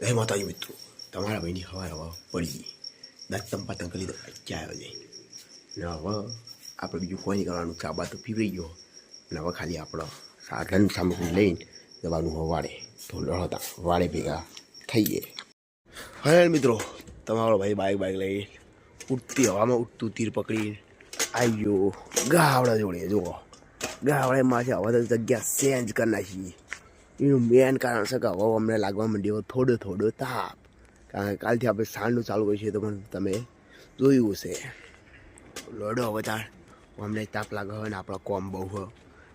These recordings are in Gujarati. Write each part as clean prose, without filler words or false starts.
જય માતાજી મિત્રો, તમારા ભાઈની હવાર હવા પડી દાંત સંપાદન કરી દો ચાર વાગે ને હવે આપણે બીજું કોઈ નહીં કરવાનું. ચા બા તો પીવડી ગયો અને હવે ખાલી આપણો સાધન સામગ્રી લઈને જવાનું હોય વાડે. તો લડતા વાડે ભેગા થઈએ. હવે મિત્રો તમારો ભાઈ બાઇક લઈ ઉડતી હવામાં ઉડતું તીર પકડી આવી ગયો ગાવડા જોડે. જુઓ ગાવડામાં છે હવે તો જગ્યા ચેન્જ કરી નાખી. એનું મેન કારણ છે કે હવે અમને લાગવા માંડ્યો થોડો તાપ. કારણ કે કાલથી આપણે સાંજનું ચાલુ કરીએ છીએ તો પણ તમે જોયું હશે. લડો હવે તાર અમને તાપ લાગે હોય ને આપણો કોમ બહુ હોય.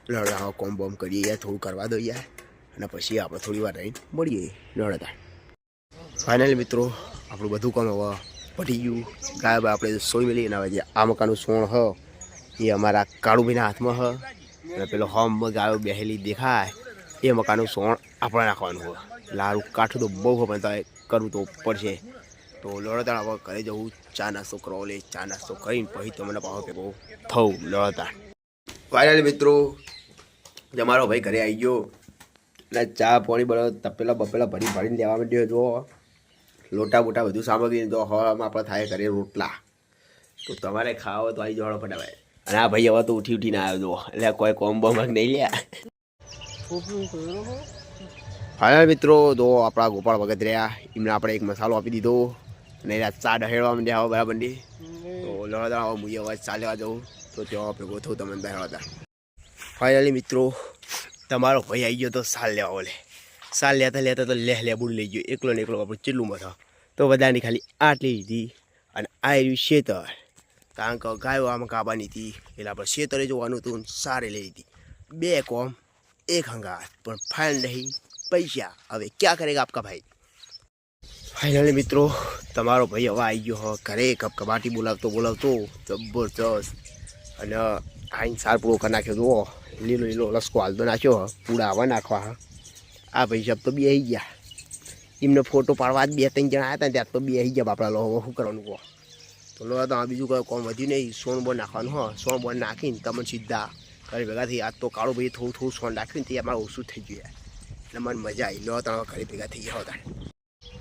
લડો કોમ બોમ કરીએ યાર, થોડું કરવા દો યાર, અને પછી આપણે થોડી વાર રહીને મળીએ લડતા. ફાઇનલી મિત્રો આપણું બધું કામ હવે પટી ગયું. ગાય બા આપણે સોઈ મેલી અને હવે જે આ મકાનનું સોણ હ એ અમારા કાળુભાઈના હાથમાં હ. અને પેલો હોમ ગાયો બેહેલી દેખાય એ મકાનનું સોણ આપણે નાખવાનું હોય. લારું કાઠું તો બહુ હોય પણ કરવું તો પડશે. તો લડતા હવે ઘરે જવું, ચા નાસ્તો કરવો. લે ચા નાસ્તો કરીને પછી તમને પાછો ભેગો થવું લડતા. ફાઇનલી મિત્રો તમારો ભાઈ ઘરે આવી ગયો અને ચા પાણી બનાવ તપેલા બપેલા ભરીને લેવા માંડ્યો. જો લોટા બોટા બધું સામગ્રી તો હવામાં આપણે થાય ઘરે રોટલા. તો તમારે ખાવો તો આવી જવાનો ફટાફટ. અને આ ભાઈ હવે તો ઉઠીને આવ્યો. જો એટલે કોઈ કોમ બોમ નહીં લ્યા. હા મિત્રો તો આપણા ગોપાળ વખત રહ્યા એમને આપણે એક મસાલો આપી દીધો અને ચા ઢહેડવા માંડ્યા હવે બરાબરની. તો લડતા હવે મુએ અવાજ ચા લેવા જવું તો ત્યાં ભેગો થયું તમને દહેડતા. ફાઇનલી મિત્રો તમારો ભાઈ આવી ગયો તો સાલ લેવા. ઓલે સાલ લેતા તો લેબુડી લઈ ગયો એકલો ને એકલો. આપણું ચેટલું મથા તો બધાની ખાલી આટલી લીધી. અને આ રહ્યું શેતર, કારણ કે ગાયો આમાં કાબાની હતી એટલે આપણે શેતરે જોવાનું હતું. સારે લઈ લીધી. બે કોમ એક હંગાત પણ ફાઇલ નહીં પૈસા. હવે ક્યાં કરેગા આપકા ભાઈ. ફાઇનલી મિત્રો તમારો ભાઈ હવે આવી ગયો ઘરે. કબાટી બોલાવતો જબરજસ્ત. અને આઈને સાર પૂરો કરી નાખ્યો. જુઓ લીલો લસકો હાલતો નાખ્યો. પૂડા હવા નાખવા. આ ભાઈ સાહેબ તો બે આવી ગયા. એમને ફોટો પાડવા જ 2-3 જણા આવ્યા હતા ત્યાં તો બે આવી ગયા. બાપડા લો હવે શું કરવાનું કહો. તો લો તો બીજું કોઈ કોમ વધ્યું નહીં. સોન બોન નાખવાનું હોય. સોન બોન નાખીને તમે સીધા ઘરે ભેગા થઈ. આજ તો કાળું ભાઈ થોડું સોન નાખ્યું ને તે અમારે ઓછું થઈ ગયું એટલે મને મજા આવી. લો તો ઘરે ભેગા થઈ ગયા હતા.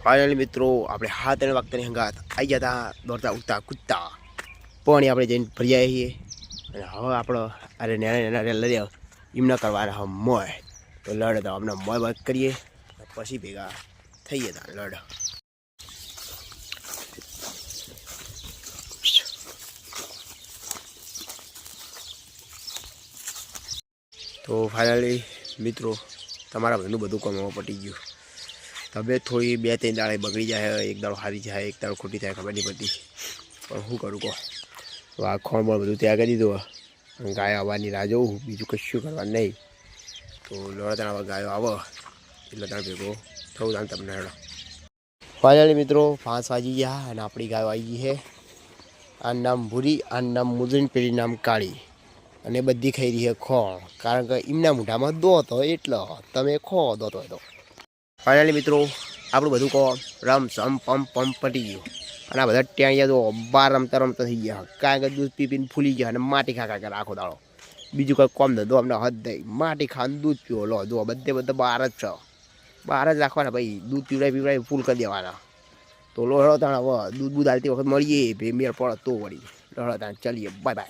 ફાઇનલી મિત્રો આપણે 7 વાગતાની હંગાત આવી ગયા હતા. દોડતા ઉઠતા કૂદતા પણ આપણે જઈને ફરી આવીએ. અને હવે આપણો અરે નાના લડ્યા એમના કરવાના હવે મોય. તો લડે તો આપણે મોય કરીએ પછી ભેગા થઈએ તા લડ. તો ફાઇનલી મિત્રો તમારા ભાઈનું બધું કામ પટી ગયું. તબિયત થોડી 2-3 દાડે બગડી જાય. એક દાડો સારી જાય, એક દાડો ખોટી થાય, ખબર નહીં પડતી. પણ શું કરું કહો. તો આ ખોણ પણ બધું તૈયાર કરી દીધું. ગાયો આવવાની રાહ જોઉં, બીજું કશું કરવાનું નહીં. તો લડતા હવે ગાયો આવો એટલે તાર ભેગો થવું તાને તમને હેડો. ફાઇનલી મિત્રો 5 વાગી ગયા અને આપણી ગાયો આવી ગઈ છે. આ નામ ભૂરી, આ નામ મુજરીન, પેલી નામ કાળી. અને બધી ખાઈ રહી છે ખોળ, કારણ કે એમના મોઢામાં દોત હોય એટલે તમે ખો દોત હોય તો. ફાઇનલી મિત્રો આપણું બધું કહો રમ સમ પમ પટી ગયું. અને આ બધા ટેણિયા તો બાર રમતા થઈ ગયા. કારણ કે દૂધ પીને ફૂલી ગયા અને માટી ખા કરે આખો દાડો. બીજું કંઈ કોમ ધંધો અમને હદ નહીં. માટી ખાવાનું દૂધ પીવો. લો જો બધા બહાર જ છે. બહાર જ રાખવાના ભાઈ. દૂધ પીવડાવી ફૂલ કરી દેવાના. તો લોહડો તાણ હવે દૂધ હાલતી વખત મળીએ. મેળ પડે તો વળી લોહડો તાણ ચાલીએ. બાય.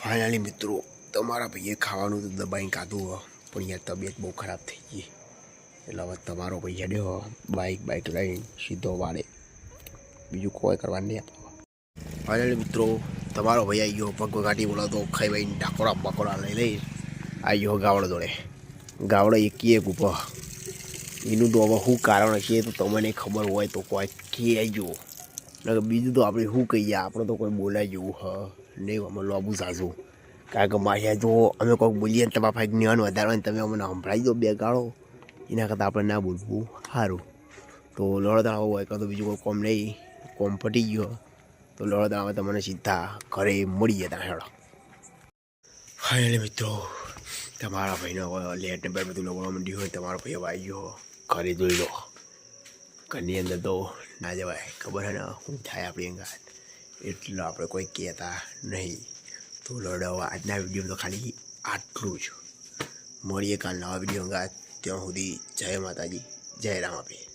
ફાઇનલી મિત્રો તમારા ભાઈએ ખાવાનું તો દબાઈને કાઢું પણ યાર તબિયત બહુ ખરાબ થઈ ગઈ. એટલે હવે તમારો ભાઈ હેડ્યો બાઇક લઈને સીધો વાળે. બીજું કોઈ કરવાનું નહીં આપણે. ફાઇનલી મિત્રો તમારો ભાઈ આવી ગયો પગ કાઢી બોલાવતો ખાઈ ભાઈને ડાકોરા બકોરા લઈ આવી ગયો ગાવડો જોડે. ગાવડો એક ઉપર એનું તો હવે શું કારણ હશે તો તમને ખબર હોય તો કોઈ કહેજો. બીજું તો આપણે શું કહીએ, આપણે તો કોઈ બોલાય જેવું નહીં. અમે લોબુ સાસુ કારણ કે માયા જો અમે કોઈક બોલીએ ને તમારા ભાઈ જ્ઞાન વધારે ને તમે અમને સંભળાવી દો બે ગાળો. એના કરતાં આપણે ના બોલવું સારું. તો લડતા હોય કાં તો બીજું કોઈ કોમ નહીં. કોમ પટી ગયો તો લડતા હવે તમને સીધા ઘરે મળીએ ત્યાં હેડો. ફાઇનલી મિત્રો તમારા ભાઈનો હવે લેટ નંબર બધું લગવા માંડ્યું હોય. તમારો ભાઈ હવે આવી ગયો ઘરે જોઈ લો. ઘરની અંદર તો ના જવાય, ખબર છે ને શું થાય આપણી અંગાત. એટલે આપણે કોઈ કહેતા નહીં. તો લડાવવા આજના વિડીયો તો ખાલી આટલું જ. મળીએ કાલ નવા વિડીયો અંગાત. ત્યાં સુધી જય માતાજી, જય રામ આપે.